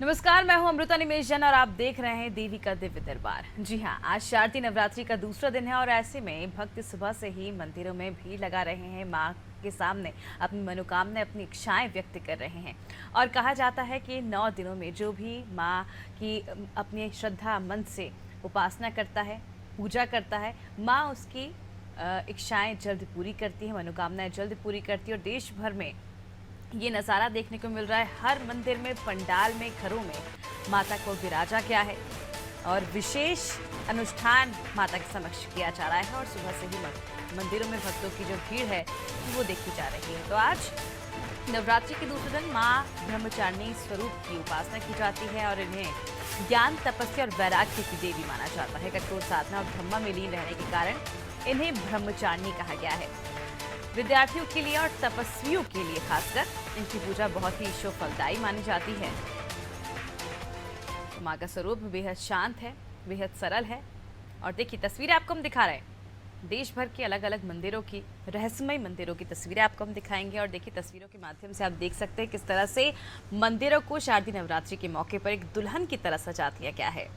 नमस्कार, मैं हूं अमृता निमेश जैन और आप देख रहे हैं देवी का दिव्य दरबार। जी हां, आज शारदीय नवरात्रि का दूसरा दिन है और ऐसे में भक्त सुबह से ही मंदिरों में भीड़ लगा रहे हैं। मां के सामने अपनी मनोकामनाएं, अपनी इच्छाएं व्यक्त कर रहे हैं। और कहा जाता है कि 9 दिनों में जो भी मां की अपनी श्रद्धा मन से उपासना करता है, पूजा करता है, मां उसकी इच्छाएं जल्द पूरी करती है, मनोकामनाएं जल्द पूरी करती है। और देश भर में ये नज़ारा देखने को मिल रहा है। हर मंदिर में, पंडाल में, घरों में माता को विराजा किया है और विशेष अनुष्ठान माता के समक्ष किया जा रहा है। और सुबह से ही मंदिरों में भक्तों की जो भीड़ है वो देखी जा रही है। तो आज नवरात्रि के दूसरे दिन माँ ब्रह्मचारिणी स्वरूप की उपासना की जाती है और इन्हें ज्ञान, तपस्या और वैराग्य की देवी माना जाता है। कठोर साधना और ब्रह्मा में लीन रहने के कारण इन्हें ब्रह्मचारिणी कहा गया है। विद्यार्थियों के लिए और तपस्वियों के लिए खासकर इनकी पूजा बहुत ही ईश्वर फलदायी मानी जाती है। माँ का स्वरूप बेहद शांत है, बेहद सरल है। और देखिए तस्वीरें आपको हम दिखा रहे हैं देश भर के अलग अलग मंदिरों की, रहस्यमय मंदिरों की तस्वीरें आपको हम दिखाएंगे। और देखिए तस्वीरों के माध्यम से आप देख सकते हैं किस तरह से मंदिरों को शारदीय नवरात्रि के मौके पर एक दुल्हन की तरह सजा दिया गया है।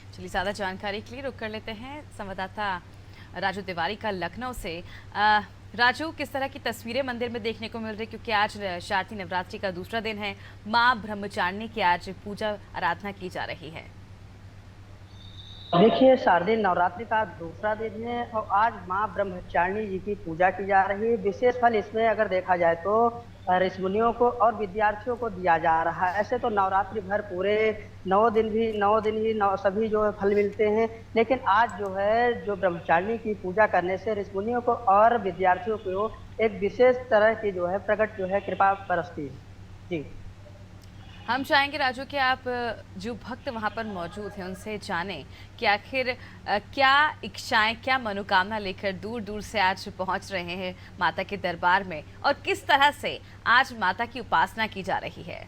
चलिए ज्यादा जानकारी के लिए रुक कर लेते हैं संवाददाता राजू तिवारी का लखनऊ से। राजू, किस तरह की तस्वीरें मंदिर में देखने को मिल रही, क्योंकि आज शारदीय नवरात्रि का दूसरा दिन है, मां ब्रह्मचारिणी की आज पूजा आराधना की जा रही है। देखिए, शारदीय नवरात्रि का दूसरा दिन है और आज माँ ब्रह्मचारिणी जी की पूजा की जा रही है। विशेष फल इसमें अगर देखा जाए तो ऋषिमुनियों को और विद्यार्थियों को दिया जा रहा है। ऐसे तो नवरात्रि भर पूरे 9 दिन ही सभी जो है फल मिलते हैं, लेकिन आज जो है जो ब्रह्मचारिणी की पूजा करने से ऋषिमुनियों को और विद्यार्थियों को एक विशेष तरह की जो है प्रकट जो है कृपा बरसती है। जी, हम चाहेंगे राजू कि आप जो भक्त वहां पर मौजूद हैं उनसे जानें कि आखिर क्या इच्छाएं, क्या मनोकामना लेकर दूर दूर से आज पहुंच रहे हैं माता के दरबार में और किस तरह से आज माता की उपासना की जा रही है।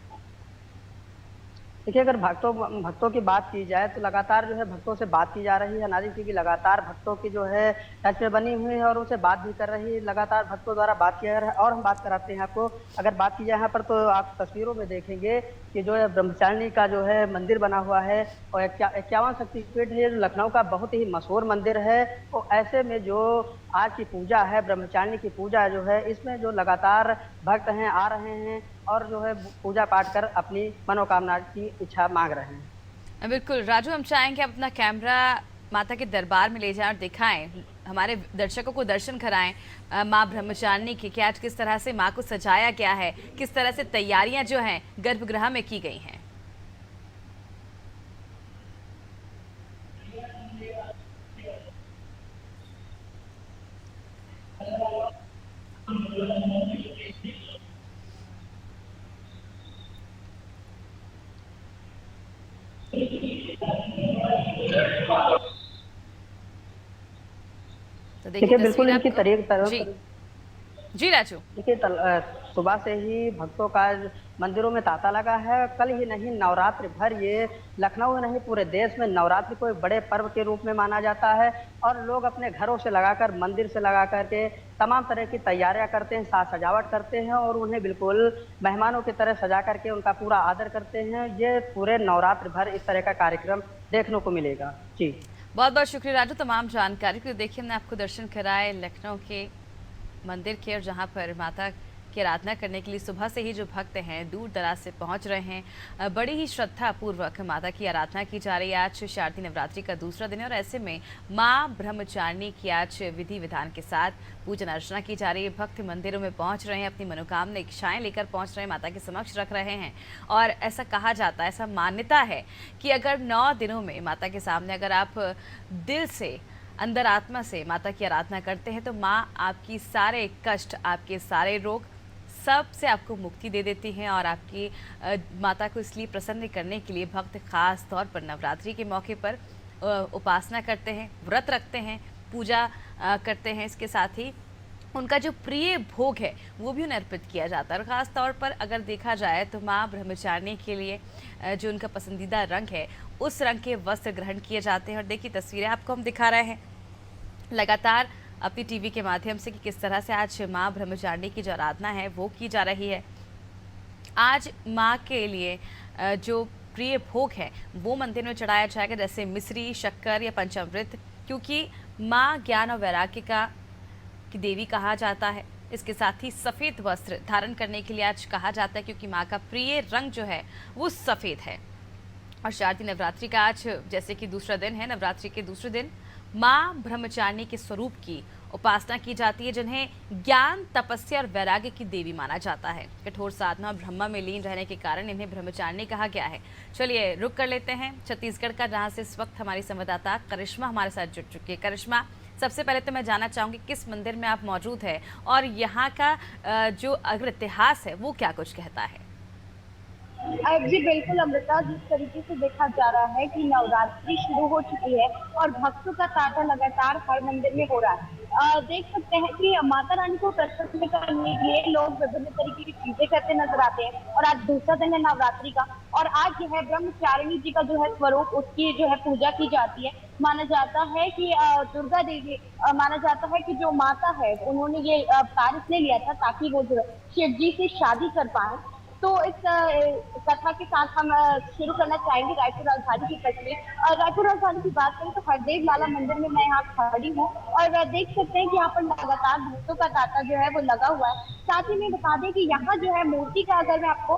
देखिए, अगर भक्तों की बात की जाए तो लगातार जो है भक्तों से बात की जा रही है। नारी जी की लगातार भक्तों की जो है टच में बनी हुई है और उनसे बात भी कर रही है। लगातार भक्तों द्वारा बात किया जा रहा है और हम बात कराते हैं आपको। अगर बात की जाए यहाँ पर तो आप तस्वीरों में देखेंगे कि जो है ब्रह्मचारिणी का जो है मंदिर बना हुआ है और 51 शक्तिपीठ है, जो लखनऊ का बहुत ही मशहूर मंदिर है। और ऐसे में जो आज की पूजा है, ब्रह्मचारिणी की पूजा जो है, इसमें जो लगातार भक्त हैं आ रहे हैं और जो है पूजा पाठ कर अपनी मनोकामना की इच्छा मांग रहे हैं। बिल्कुल राजू, हम चाहेंगे आप अपना कैमरा माता के दरबार में ले जाएं और दिखाएं, हमारे दर्शकों को दर्शन कराएं माँ ब्रह्मचारिणी की कि आज किस तरह से माँ को सजाया गया है, किस तरह से तैयारियां जो हैं गर्भगृह में की गई हैं। तो देखिए देखिए, बिल्कुल तस्वीर इनकी आपको। जी तरह जी राजू। देखिए, सुबह से ही भक्तों का मंदिरों में तांता लगा है। कल ही नहीं, नवरात्रि भर ये लखनऊ ही नहीं पूरे देश में नवरात्रि को एक बड़े पर्व के रूप में माना जाता है और लोग अपने घरों से लगाकर, मंदिर से लगा करके तमाम तरह की तैयारियां करते हैं, साज सजावट करते हैं और उन्हें बिल्कुल मेहमानों की तरह सजा करके उनका पूरा आदर करते हैं। ये पूरे नवरात्रि भर इस तरह का कार्यक्रम देखने को मिलेगा। जी, बहुत बहुत शुक्रिया राजू तमाम जानकारी के लिए। देखिए हमने आपको दर्शन कराए लखनऊ के मंदिर के, और जहां पर माता की आराधना करने के लिए सुबह से ही जो भक्त हैं दूर दराज से पहुंच रहे हैं। बड़ी ही श्रद्धा पूर्वक माता की आराधना की जा रही है। आज शारदीय नवरात्रि का दूसरा दिन है और ऐसे में मां ब्रह्मचारिणी की आज विधि विधान के साथ पूजन अर्चना की जा रही है। भक्त मंदिरों में पहुंच रहे हैं, अपनी मनोकामना, इच्छाएं लेकर पहुंच रहे हैं, माता के समक्ष रख रहे हैं। और ऐसा कहा जाता है, ऐसा मान्यता है कि अगर 9 दिनों में माता के सामने अगर आप दिल से, अंदर आत्मा से माता की आराधना करते हैं तो माँ आपकी सारे कष्ट, आपके सारे रोग, सब से आपको मुक्ति दे देती हैं। और आपकी माता को इसलिए प्रसन्न करने के लिए भक्त खास तौर पर नवरात्रि के मौके पर उपासना करते हैं, व्रत रखते हैं, पूजा करते हैं। इसके साथ ही उनका जो प्रिय भोग है वो भी उन्हें अर्पित किया जाता है। और ख़ास तौर पर अगर देखा जाए तो माँ ब्रह्मचारिणी के लिए जो उनका पसंदीदा रंग है उस रंग के वस्त्र ग्रहण किए जाते हैं। और देखिए तस्वीरें आपको हम दिखा रहे हैं लगातार अपनी टीवी के माध्यम से कि किस तरह से आज माँ ब्रह्मचारिणी की जो आराधना है वो की जा रही है। आज माँ के लिए जो प्रिय भोग है वो मंदिर में चढ़ाया जाएगा, जैसे मिश्री, शक्कर या पंचामृत, क्योंकि माँ ज्ञान और वैराग्य का की देवी कहा जाता है। इसके साथ ही सफ़ेद वस्त्र धारण करने के लिए आज कहा जाता है, क्योंकि माँ का प्रिय रंग जो है वो सफ़ेद है। और शारदीय नवरात्रि का आज जैसे कि दूसरा दिन है, नवरात्रि के दूसरे दिन माँ ब्रह्मचारिणी के स्वरूप की उपासना की जाती है, जिन्हें ज्ञान, तपस्या और वैराग्य की देवी माना जाता है। कठोर साधना और ब्रह्मा में लीन रहने के कारण इन्हें ब्रह्मचारिणी कहा गया है। चलिए रुक कर लेते हैं छत्तीसगढ़ का, जहाँ से इस वक्त हमारी संवाददाता करिश्मा हमारे साथ जुड़ चुकी है। करिश्मा, सबसे पहले तो मैं जानना चाहूँगी किस मंदिर में आप मौजूद है और यहाँ का जो अगर इतिहास है वो क्या कुछ कहता है? जी बिल्कुल अमृता, जिस तरीके से देखा जा रहा है कि नवरात्रि शुरू हो चुकी है और भक्तों का तांता लगातार हर मंदिर में हो रहा है। देख सकते हैं कि माता रानी को प्रसन्न करने के लिए लोग विभिन्न तरीके की चीजें करते नजर आते हैं और आज दूसरा दिन है नवरात्रि का और आज जो है ब्रह्मचारिणी जी का जो है स्वरूप, उसकी जो है पूजा की जाती है। माना जाता है कि दुर्गा देवी, माना जाता है कि जो माता है उन्होंने ये कार्य इसलिए लिया था ताकि वो जो है शिव जी से शादी कर पाए। तो इस कथा के साथ हम शुरू करना चाहेंगे रायपुर राजधानी की तस्वीर। रायपुर राजधानी की बात करें तो हरदेव लाला मंदिर में मैं यहाँ खड़ी हूँ और देख सकते हैं कि यहाँ पर लगातार भक्तों का तांता जो है वो लगा हुआ है। साथ ही में बता दें कि यहाँ जो है मूर्ति का अगर मैं आपको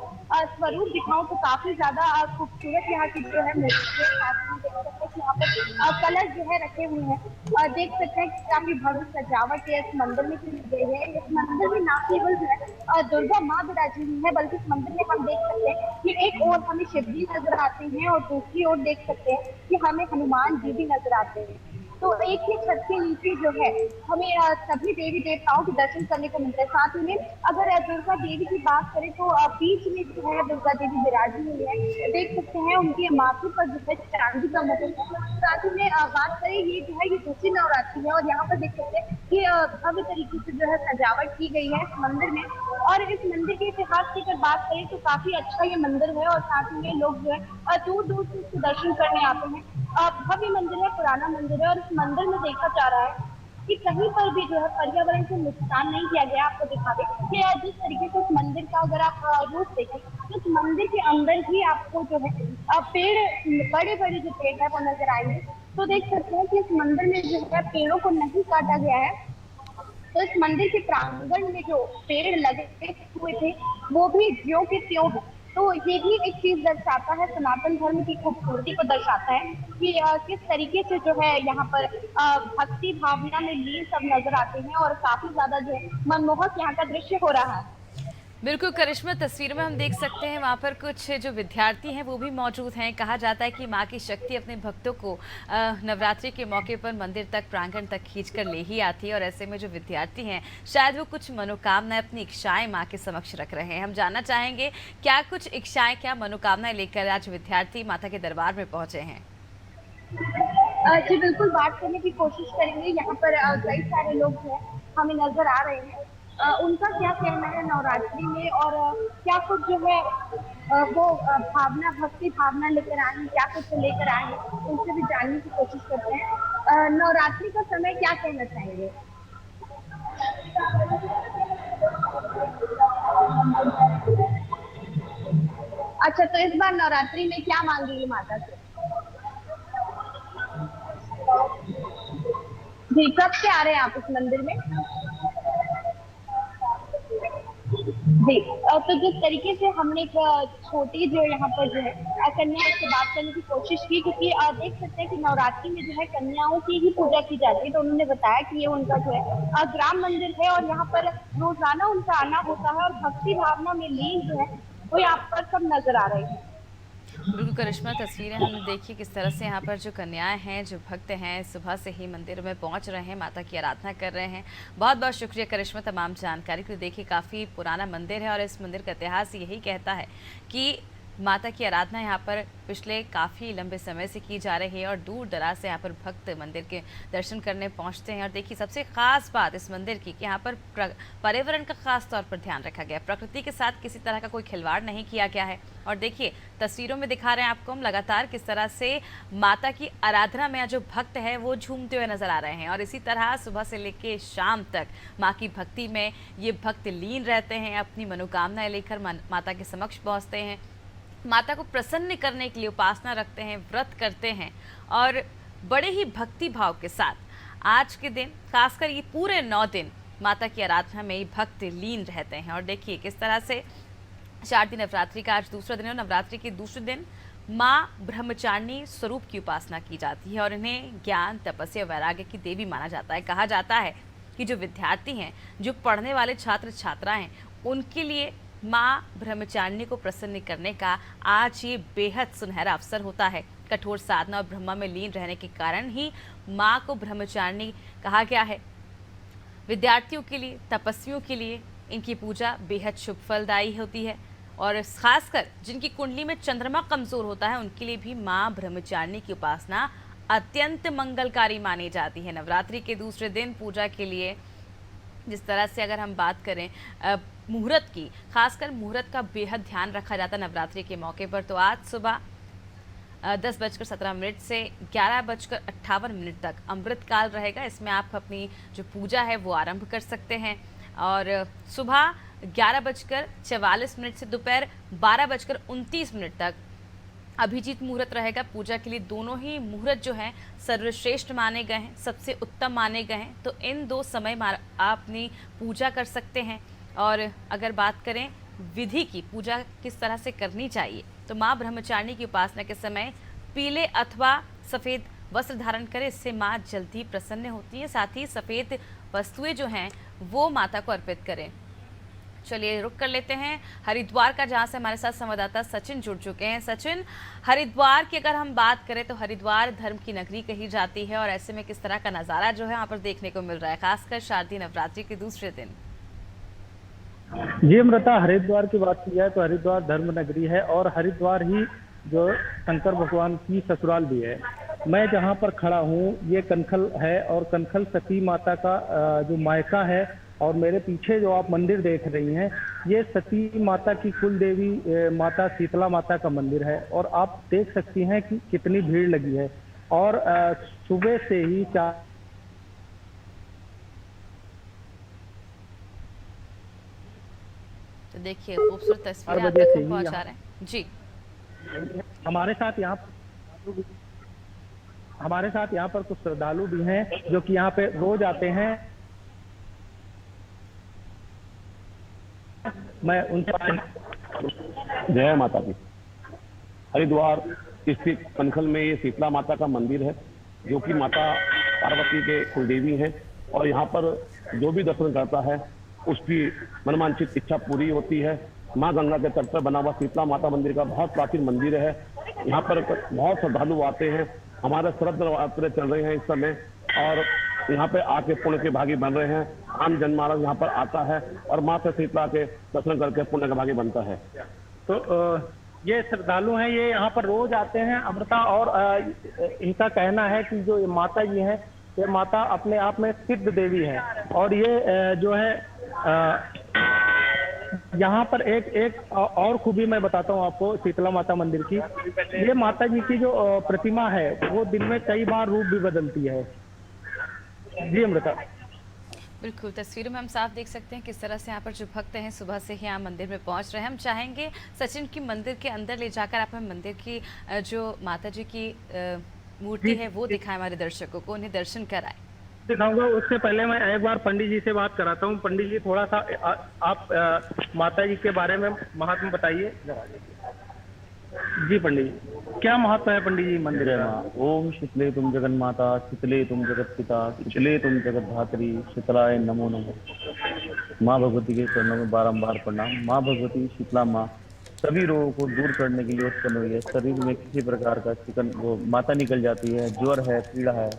स्वरूप दिखाऊं तो काफी ज्यादा खूबसूरत यहाँ की जो है मूर्ति है। साथ ही देख सकते हैं कि यहाँ पर कलश जो है रखे हुए हैं और देख सकते हैं कि काफी भव्य सजावट है इस मंदिर में की गई है। इस मंदिर में न केवल जो है दुर्गा माँ विराजी हुई है, बल्कि इस मंदिर में हम देख सकते हैं कि एक ओर हमें शिव जी नजर आते हैं और दूसरी ओर देख सकते हैं कि हमें हनुमान जी भी नजर आते हैं। तो एक ही छत के नीचे जो है हमें सभी देवी देवताओं के दर्शन करने को मिलते हैं। साथ ही में अगर दुर्गा देवी की बात करें तो बीच में जो है दुर्गा देवी विराजी हुई है। देख सकते हैं उनके माथे पर जो है चांदी का मुकुट है। साथ ही में बात करें ये जो है ये दूसरी नवरात्रि है और यहाँ पर देख सकते हैं कि भव्य तरीके से जो है सजावट की गई है इस मंदिर में। और इस मंदिर के इतिहास की अगर बात करें तो काफी अच्छा ये मंदिर है और साथ ही में लोग जो है दूर दूर से इसके दर्शन करने आते हैं। भव्य मंदिर है, पुराना मंदिर है और इस मंदिर में देखा जा रहा है कि कहीं पर भी जो है पर्यावरण को नुकसान नहीं किया गया। आपको दिखा दें कि जिस तरीके से इस मंदिर का अगर आप रूप देखें तो इस मंदिर के अंदर ही आपको जो है पेड़, बड़े बड़े जो पेड़ है वो नजर आएंगे। तो देख सकते हैं कि इस मंदिर में जो है पेड़ों को नहीं काटा गया है। तो इस मंदिर के प्रांगण में जो पेड़ लगे हुए थे वो भी ज्यों के त्यों है। तो ये भी एक चीज दर्शाता है, सनातन धर्म की खूबसूरती को दर्शाता है कि किस तरीके से जो है यहाँ पर भक्ति भावना में लीन सब नजर आते हैं और काफी ज्यादा जो है मनमोहक यहाँ का दृश्य हो रहा है। बिल्कुल करिश्मा, तस्वीर में हम देख सकते हैं वहाँ पर कुछ जो विद्यार्थी हैं वो भी मौजूद हैं। कहा जाता है कि माँ की शक्ति अपने भक्तों को नवरात्रि के मौके पर मंदिर तक, प्रांगण तक खींच कर ले ही आती है और ऐसे में जो विद्यार्थी हैं शायद वो कुछ मनोकामनाएं, अपनी इच्छाएं माँ के समक्ष रख रहे हैं। हम जानना चाहेंगे क्या कुछ इच्छाएं, क्या मनोकामनाएं लेकर आज विद्यार्थी माता के दरबार में पहुंचे हैं? जी बिल्कुल, बात करने की कोशिश करेंगे। यहाँ पर कई सारे लोग जो है हमें नजर आ रहे हैं। उनका क्या कहना है नवरात्रि में और क्या कुछ जो है वो भावना, भक्ति भावना लेकर आए हैं, क्या कुछ लेकर आए हैं, उनसे भी जानने की कोशिश करते हैं। नवरात्रि का समय क्या कहना चाहेंगे? अच्छा, तो इस बार नवरात्रि में क्या मांगी माता से? जी, कब से आ रहे हैं आप इस मंदिर में? जी, तो जिस तरीके से हमने एक छोटी जो यहाँ पर जो है कन्या से बात करने की कोशिश की, क्योंकि देख सकते हैं कि नवरात्रि में जो है कन्याओं की ही पूजा की जाती है। तो उन्होंने बताया कि ये उनका जो है ग्राम मंदिर है और यहाँ पर रोजाना उनका आना होता है और भक्ति भावना में लीन जो है वो यहाँ पर सब नजर आ रहे हैं। बिल्कुल करिश्मा, तस्वीरें हमने देखी किस तरह से यहाँ पर जो कन्याएं हैं, जो भक्त हैं, सुबह से ही मंदिर में पहुँच रहे हैं, माता की आराधना कर रहे हैं। बहुत बहुत शुक्रिया करिश्मा तमाम जानकारी के लिए। देखिए काफ़ी पुराना मंदिर है और इस मंदिर का इतिहास यही कहता है कि माता की आराधना यहाँ पर पिछले काफ़ी लंबे समय से की जा रही है और दूर दराज से यहाँ पर भक्त मंदिर के दर्शन करने पहुँचते हैं। और देखिए सबसे ख़ास बात इस मंदिर की कि यहाँ पर पर्यावरण का खास तौर पर ध्यान रखा गया है। प्रकृति के साथ किसी तरह का कोई खिलवाड़ नहीं किया गया है। और देखिए तस्वीरों में दिखा रहे हैं आपको हम लगातार किस तरह से माता की आराधना में जो भक्त है वो झूमते हुए नजर आ रहे हैं। और इसी तरह सुबह से लेकर शाम तक माँ की भक्ति में ये भक्त लीन रहते हैं, अपनी मनोकामनाएं लेकर माता के समक्ष पहुँचते हैं, माता को प्रसन्न करने के लिए उपासना रखते हैं, व्रत करते हैं और बड़े ही भक्ति भाव के साथ आज के दिन खासकर ये पूरे 9 दिन माता की आराधना में ही भक्त लीन रहते हैं। और देखिए किस तरह से शारदीय नवरात्रि का आज दूसरा दिन है। नवरात्रि के दूसरे दिन माँ ब्रह्मचारिणी स्वरूप की उपासना की जाती है और इन्हें ज्ञान, तपस्या, वैराग्य की देवी माना जाता है। कहा जाता है कि जो विद्यार्थी हैं, जो पढ़ने वाले छात्र छात्राएं हैं, उनके लिए माँ ब्रह्मचारिणी को प्रसन्न करने का आज ये बेहद सुनहरा अवसर होता है। कठोर साधना और ब्रह्मा में लीन रहने के कारण ही माँ को ब्रह्मचारिणी कहा गया है। विद्यार्थियों के लिए, तपस्वियों के लिए इनकी पूजा बेहद शुभ फलदायी होती है और खासकर जिनकी कुंडली में चंद्रमा कमजोर होता है उनके लिए भी माँ ब्रह्मचारिणी की उपासना अत्यंत मंगलकारी मानी जाती है। नवरात्रि के दूसरे दिन पूजा के लिए जिस तरह से अगर हम बात करें मुहूर्त की, खासकर मुहूर्त का बेहद ध्यान रखा जाता है नवरात्रि के मौके पर। तो आज सुबह 10:17 से 11:58 तक अमृतकाल रहेगा। इसमें आप अपनी जो पूजा है वो आरंभ कर सकते हैं और सुबह 11:44 से दोपहर 12:29 तक अभिजीत मुहूर्त रहेगा। पूजा के लिए दोनों ही मुहूर्त जो हैं सर्वश्रेष्ठ माने गए हैं, सबसे उत्तम माने गए हैं। तो इन 2 समय आप अपनी पूजा कर सकते हैं। और अगर बात करें विधि की, पूजा किस तरह से करनी चाहिए, तो माँ ब्रह्मचारिणी की उपासना के समय पीले अथवा सफ़ेद वस्त्र धारण करें, इससे माँ जल्दी प्रसन्न होती है। साथ ही सफ़ेद वस्तुएं जो हैं वो माता को अर्पित करें। चलिए रुक कर लेते हैं हरिद्वार का, जहां से हमारे साथ संवाददाता सचिन जुड़ चुके हैं। सचिन, हरिद्वार की अगर हम बात करें तो हरिद्वार धर्म की नगरी कही जाती है और ऐसे में किस तरह का नज़ारा जो है वहाँ पर देखने को मिल रहा है, खासकर शारदीय नवरात्रि के दूसरे दिन? जी अमृता, हरिद्वार की बात की जाए तो हरिद्वार धर्म नगरी है और हरिद्वार ही जो शंकर भगवान की ससुराल भी है। मैं जहाँ पर खड़ा हूँ ये कनखल है और कनखल सती माता का जो मायका है और मेरे पीछे जो आप मंदिर देख रही हैं ये सती माता की कुल देवी माता शीतला माता का मंदिर है। और आप देख सकती हैं कि कितनी भीड़ लगी है और सुबह से ही तो देखिए खूबसूरत तस्वीरें आप तक हम पहुंचा रहे हैं जी। हमारे साथ यहाँ पर कुछ श्रद्धालु भी हैं जो कि यहाँ पे रोज आते हैं। मैं उनसे जय माता दी। हरिद्वार स्थित कनखल में ये शीतला माता का मंदिर है जो कि माता पार्वती के कुलदेवी हैं और यहाँ पर जो भी दर्शन करता है उसकी मनवांछित इच्छा पूरी होती है। माँ गंगा के तट पर बना हुआ शीतला माता मंदिर का बहुत प्राचीन मंदिर है। यहाँ पर बहुत श्रद्धालु आते हैं। हमारे शरद नवरात्र चल रहे हैं इस समय और यहाँ पे आके पुण्य के भागी बन रहे हैं। आम जनमानस यहाँ पर आता है और माँ से शीतला के दर्शन करके पुण्य का भागी बनता है। तो ये श्रद्धालु हैं, ये यहाँ पर रोज आते हैं अमृता। और इनका कहना है कि जो ये माता जी हैं ये माता अपने आप में सिद्ध देवी है। और ये जो है यहाँ पर एक और खूबी मैं बताता हूँ आपको शीतला माता मंदिर की। ये माता जी की जो प्रतिमा है वो दिन में कई बार रूप भी बदलती है। जी अमृता। बिल्कुल, तस्वीरों में हम साफ देख सकते हैं किस तरह से यहाँ पर जो भक्त हैं सुबह से ही यहाँ मंदिर में पहुँच रहे हैं। हम चाहेंगे सचिन की मंदिर के अंदर ले जाकर आप हमें मंदिर की जो माता जी की मूर्ति है वो दिखाएं, हमारे दर्शकों को, उन्हें दर्शन कराएं। दिखाऊंगा। उससे पहले मैं एक बार पंडित जी से बात कराता हूँ। पंडित जी थोड़ा सा आप माता जी के बारे में महात्मा बताइए। जी पंडित जी, क्या महत्व है पंडित जी मंदिर में? ओम शीतले तुम जगन माता, शीतले तुम जगत पिता, शीतले तुम जगत धात्री, शीतलाय नमो नमो। माँ भगवती के चरणों में बारंबार प्रणाम। माँ भगवती शीतला माँ सभी रोगों को दूर करने के लिए उत्पन्न हुई है। शरीर में किसी प्रकार का चिकन वो माता निकल जाती है, ज्वर है, पीड़ा है,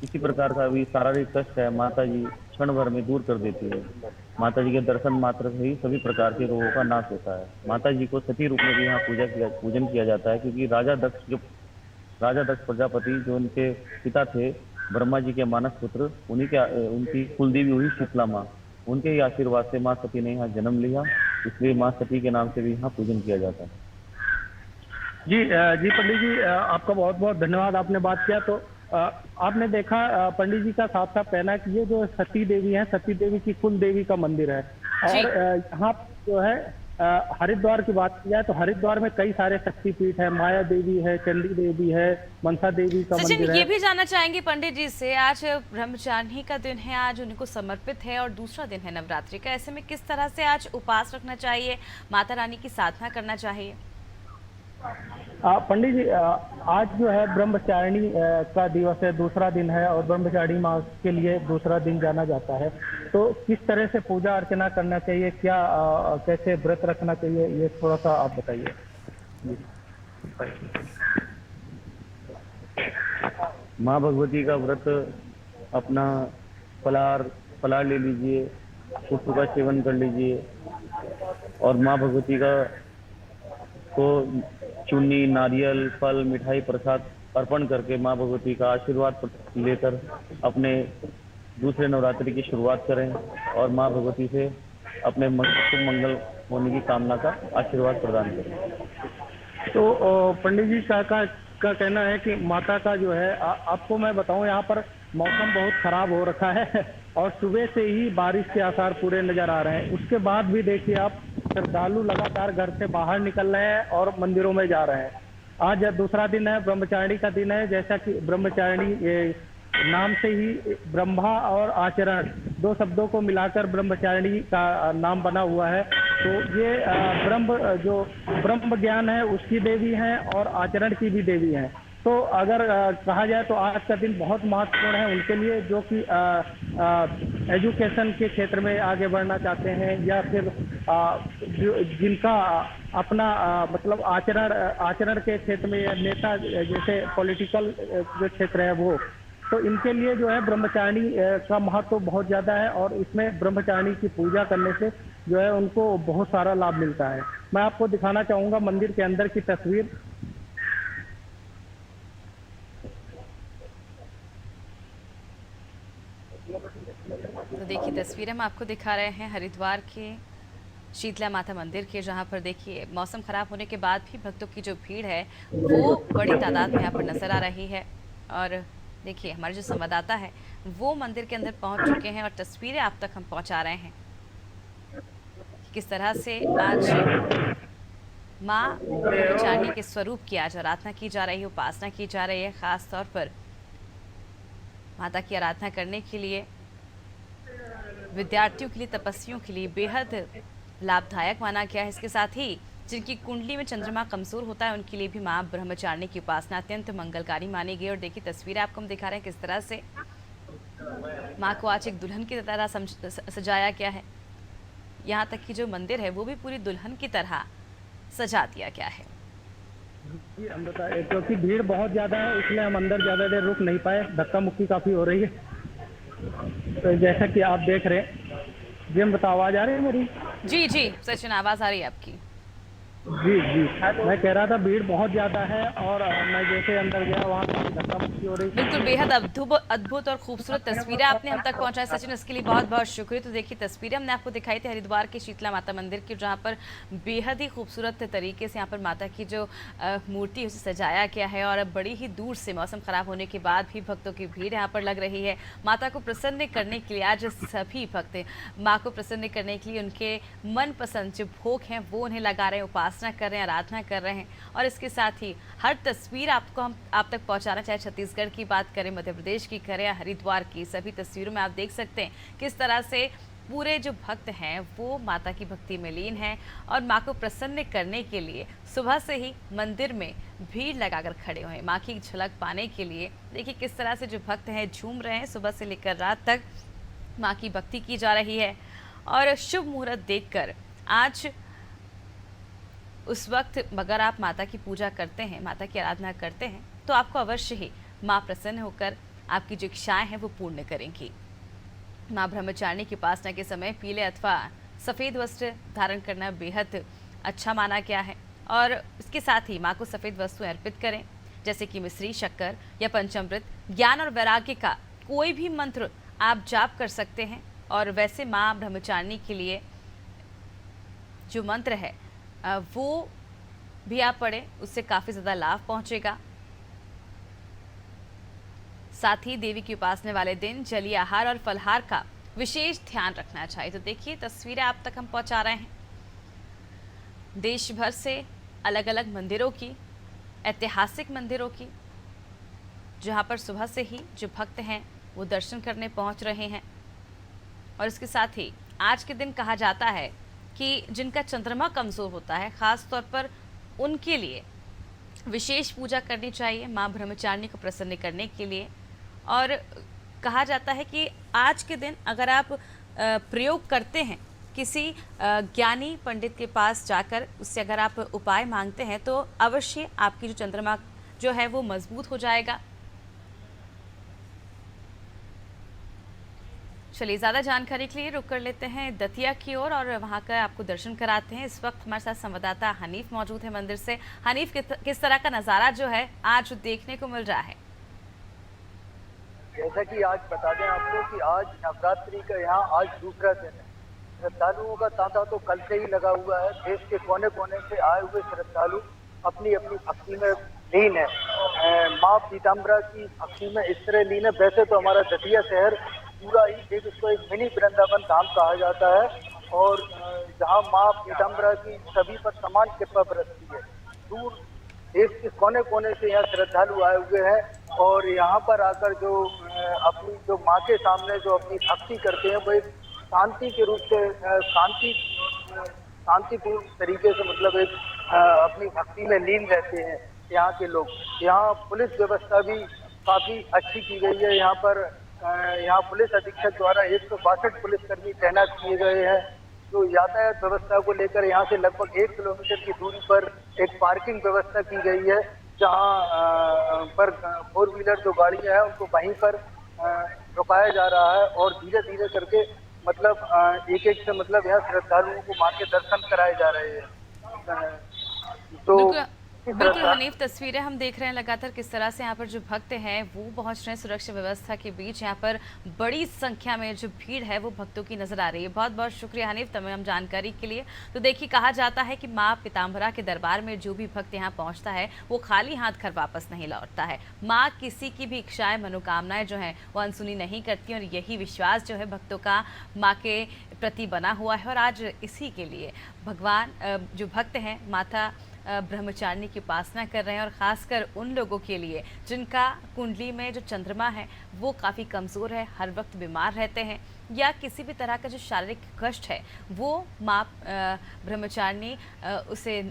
किसी प्रकार का भी शारीरिक कष्ट है, माता जी क्षण भर में दूर कर देती है। माता जी के दर्शन मात्र से ही सभी प्रकार के रोगों का नाश होता है। माता जी को सती रूप में भी यहाँ पूजन किया जाता है, क्योंकि राजा दक्ष प्रजापति जो उनके पिता थे ब्रह्मा जी के मानस पुत्र, उनकी कुलदेवी हुई शीतला माँ। उनके ही आशीर्वाद से माँ सती ने यहाँ जन्म लिया, इसलिए माँ सती के नाम से भी यहाँ पूजन किया जाता है। जी पंडित जी, आपका बहुत बहुत धन्यवाद, आपने बात किया। तो आपने देखा पंडित जी का साफ साफ कहना है कि ये जो सती देवी है, सती देवी की कुल देवी का मंदिर है। जी। और यहाँ जो है हरिद्वार की बात की जाए तो हरिद्वार में कई सारे शक्तिपीठ है, माया देवी है, चंडी देवी है, मनसा देवी का सचिन, मंदिर ये है। भी जानना चाहेंगे पंडित जी से, आज ब्रह्मचारिणी का दिन है, आज उनको समर्पित है और दूसरा दिन है नवरात्रि का, ऐसे में किस तरह से आज उपास रखना चाहिए, माता रानी की साधना करना चाहिए? पंडित जी, आज जो है ब्रह्मचारिणी का दिवस है, दूसरा दिन है और ब्रह्मचारिणी मास के लिए दूसरा दिन जाना जाता है। तो किस तरह से पूजा अर्चना करना चाहिए, क्या कैसे व्रत रखना चाहिए, ये थोड़ा सा आप बताइए। माँ भगवती का व्रत अपना फलार ले लीजिए, पुष्प का सेवन कर लीजिए और माँ भगवती को चुन्नी, नारियल, फल, मिठाई, प्रसाद अर्पण करके माँ भगवती का आशीर्वाद लेकर अपने दूसरे नवरात्रि की शुरुआत करें और माँ भगवती से अपने शुभ मंगल होने की कामना का आशीर्वाद प्रदान करें। तो पंडित जी का कहना है कि माता का जो है आपको मैं बताऊं, यहाँ पर मौसम बहुत खराब हो रखा है और सुबह से ही बारिश के आसार पूरे नजर आ रहे हैं। उसके बाद भी देखिए आप, श्रद्धालु लगातार घर से बाहर निकल रहे हैं और मंदिरों में जा रहे हैं। आज दूसरा दिन है, ब्रह्मचारिणी का दिन है। जैसा कि ब्रह्मचारिणी नाम से ही ब्रह्मा और आचरण दो शब्दों को मिलाकर ब्रह्मचारिणी का नाम बना हुआ है। तो ये ब्रह्म ज्ञान है उसकी देवी है और आचरण की भी देवी है। तो अगर कहा जाए तो आज का दिन बहुत महत्वपूर्ण है उनके लिए, जो कि एजुकेशन के क्षेत्र में आगे बढ़ना चाहते हैं या फिर जिनका अपना मतलब आचरण के क्षेत्र में नेता, जैसे पॉलिटिकल जो क्षेत्र है वो, तो इनके लिए जो है ब्रह्मचारिणी का महत्व बहुत ज्यादा है और इसमें ब्रह्मचारिणी की पूजा करने से जो है उनको बहुत सारा लाभ मिलता है। मैं आपको दिखाना चाहूंगा मंदिर के अंदर की तस्वीर। तो देखिए तस्वीरें हम आपको दिखा रहे हैं हरिद्वार के शीतला माता मंदिर के, जहां पर देखिए मौसम खराब होने के बाद भी भक्तों की जो भीड़ है वो बड़ी तादाद में यहाँ पर नजर आ रही है। और देखिए हमारे जो संवाददाता है वो मंदिर के अंदर पहुंच चुके हैं और तस्वीरें आप तक हम पहुंचा रहे हैं किस तरह से आज माँ ब्रह्मचारिणी के स्वरूप की आज आराधना की जा रही है, उपासना की जा रही है। खास तौर पर माता की आराधना करने के लिए विद्यार्थियों के लिए, तपस्वियों के लिए बेहद लाभदायक माना गया है। इसके साथ ही जिनकी कुंडली में चंद्रमा कमजोर होता है उनके लिए भी माँ ब्रह्मचारिणी की उपासना अत्यंत मंगलकारी मानी गई। और देखिए तस्वीरें आपको हम दिखा रहे हैं किस तरह से माँ को आज एक दुल्हन की तरह सजाया गया है। यहाँ तक कि जो मंदिर है वो भी पूरी दुल्हन की तरह सजा दिया गया है। जी अमृता, क्योंकि भीड़ बहुत ज्यादा है इसलिए हम अंदर ज्यादा देर रुक नहीं पाए, धक्का मुक्की काफी हो रही है। तो जैसा कि आप देख रहे हैं, जी अमृता आवाज आ रही है मेरी? जी जी सचिन, आवाज आ रही है आपकी। जी जी, मैं कह रहा था भीड़ बहुत ज्यादा है और मैं जैसे अंदर गया वहाँ धक्का मुक्की हो रही। बिल्कुल बेहद अद्भुत और खूबसूरत तस्वीरें आपने हम तक पहुंचाई सचिन, इसके लिए बहुत बहुत शुक्रिया। तो देखिए तस्वीरें हमने आपको दिखाई थी हरिद्वार के शीतला माता मंदिर की, जहां पर बेहद ही खूबसूरत तरीके से यहाँ पर माता की जो मूर्ति उसे सजाया गया है और बड़ी ही दूर से, मौसम खराब होने के बाद भी भक्तों की भीड़ यहाँ पर लग रही है। माता को प्रसन्न करने के लिए आज सभी भक्त माँ को प्रसन्न करने के लिए उनके मनपसंद जो भोग हैं वो उन्हें लगा रहे हैं, उपासना कर रहे हैं, आराधना कर रहे हैं। और इसके साथ ही हर तस्वीर आपको हम आप तक पहुंचाना, चाहे छत्तीसगढ़ की बात करें, मध्य प्रदेश की करें या हरिद्वार की, सभी तस्वीरों में आप देख सकते हैं किस तरह से पूरे जो भक्त हैं वो माता की भक्ति में लीन हैं और माँ को प्रसन्न करने के लिए सुबह से ही मंदिर में भीड़ लगाकर खड़े हुए हैं माँ की झलक पाने के लिए। देखिए किस तरह से जो भक्त हैं झूम रहे हैं, सुबह से लेकर रात तक माँ की भक्ति की जा रही है। और शुभ मुहूर्त देखकर आज उस वक्त अगर आप माता की पूजा करते हैं, माता की आराधना करते हैं, तो आपको अवश्य ही माँ प्रसन्न होकर आपकी जो इच्छाएं हैं वो पूर्ण करेंगी। माँ ब्रह्मचारिणी की उपासना के समय पीले अथवा सफ़ेद वस्त्र धारण करना बेहद अच्छा माना गया है और इसके साथ ही माँ को सफ़ेद वस्तुएं अर्पित करें, जैसे कि मिश्री, शक्कर या पंचामृत। ज्ञान और वैराग्य का कोई भी मंत्र आप जाप कर सकते हैं और वैसे माँ ब्रह्मचारिणी के लिए जो मंत्र है वो भी आप पढ़ें, उससे काफ़ी ज़्यादा लाभ पहुँचेगा। साथ ही देवी की उपासना वाले दिन जलीय आहार और फलहार का विशेष ध्यान रखना चाहिए। तो देखिए तस्वीरें आप तक हम पहुंचा रहे हैं देश भर से अलग अलग मंदिरों की, ऐतिहासिक मंदिरों की, जहां पर सुबह से ही जो भक्त हैं वो दर्शन करने पहुंच रहे हैं। और इसके साथ ही आज के दिन कहा जाता है कि जिनका चंद्रमा कमज़ोर होता है, ख़ास तौर पर उनके लिए विशेष पूजा करनी चाहिए माँ ब्रह्मचारिणी को प्रसन्न करने के लिए। और कहा जाता है कि आज के दिन अगर आप प्रयोग करते हैं किसी ज्ञानी पंडित के पास जाकर, उससे अगर आप उपाय मांगते हैं तो अवश्य आपकी जो चंद्रमा जो है वो मजबूत हो जाएगा। चलिए ज़्यादा जानकारी के लिए रुक कर लेते हैं दतिया की ओर और वहां का आपको दर्शन कराते हैं। इस वक्त हमारे साथ संवाददाता हनीफ मौजूद है मंदिर से। हनीफ, किस तरह का नज़ारा जो है आज देखने को मिल रहा है? जैसा कि आज बता दें आपको कि आज नवरात्रि का यहाँ आज दूसरा दिन है। श्रद्धालुओं का तांता तो कल से ही लगा हुआ है। देश के कोने कोने से आए हुए श्रद्धालु अपनी अपनी भक्ति में लीन है। माँ पीताम्बरा की भक्ति में इस तरह लीन है। वैसे तो हमारा दतिया शहर पूरा ही एक इसको एक मिनी वृंदावन धाम कहा जाता है और जहाँ माँ पीताम्बरा की सभी पर समान कृपा बरसती है। दूर देश के कोने कोने से यहाँ श्रद्धालु आए हुए हैं और यहाँ पर आकर जो अपनी जो माँ के सामने जो अपनी भक्ति करते हैं वो एक शांति के रूप से शांतिपूर्ण तरीके से मतलब एक अपनी भक्ति में लीन रहते हैं यहाँ के लोग। यहाँ पुलिस व्यवस्था भी काफी अच्छी की गई है। यहाँ पुलिस अधीक्षक द्वारा 162 पुलिसकर्मी तैनात किए गए हैं। तो यातायात व्यवस्था को लेकर यहाँ से लगभग 1 किलोमीटर की दूरी पर एक पार्किंग व्यवस्था की गई है, जहाँ पर 4 व्हीलर जो गाड़ियाँ हैं उनको वहीं पर रुकाया जा रहा है और धीरे धीरे करके मतलब एक एक से मतलब यहाँ श्रद्धालुओं को माँ के दर्शन कराए जा रहे हैं। तो बिल्कुल हनीफ, तस्वीरें हम देख रहे हैं लगातार किस तरह से यहाँ पर जो भक्त हैं वो पहुँच रहे हैं। सुरक्षा व्यवस्था के बीच यहाँ पर बड़ी संख्या में जो भीड़ है वो भक्तों की नजर आ रही है। बहुत बहुत शुक्रिया हनीफ तमाम जानकारी के लिए। तो देखिए कहा जाता है कि माँ पीताम्बरा के दरबार में जो भी भक्त यहाँ पहुँचता है वो खाली हाथ घर वापस नहीं लौटता है। माँ किसी की भी इच्छाएं, मनोकामनाएं जो हैं वो अनसुनी नहीं करती और यही विश्वास जो है भक्तों का माँ के प्रति बना हुआ है। और आज इसी के लिए भगवान जो भक्त हैं माता ब्रह्मचारिणी की उपासना कर रहे हैं और ख़ासकर उन लोगों के लिए जिनका कुंडली में जो चंद्रमा है वो काफ़ी कमज़ोर है, हर वक्त बीमार रहते हैं या किसी भी तरह का जो शारीरिक कष्ट है वो माँ ब्रह्मचारिणी उसे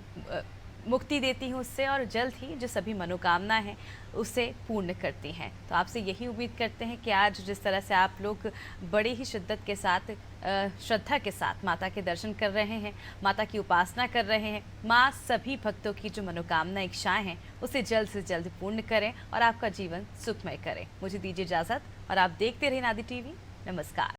मुक्ति देती हैं उससे और जल्द ही जो सभी मनोकामना हैं उसे पूर्ण करती हैं। तो आपसे यही उम्मीद करते हैं कि आज जिस तरह से आप लोग बड़ी ही शिद्दत के साथ, श्रद्धा के साथ माता के दर्शन कर रहे हैं, माता की उपासना कर रहे हैं, माँ सभी भक्तों की जो मनोकामना इच्छाएं हैं उसे जल्द से जल्द पूर्ण करें और आपका जीवन सुखमय करें। मुझे दीजिए इजाज़त और आप देखते रहें नादी टीवी। नमस्कार।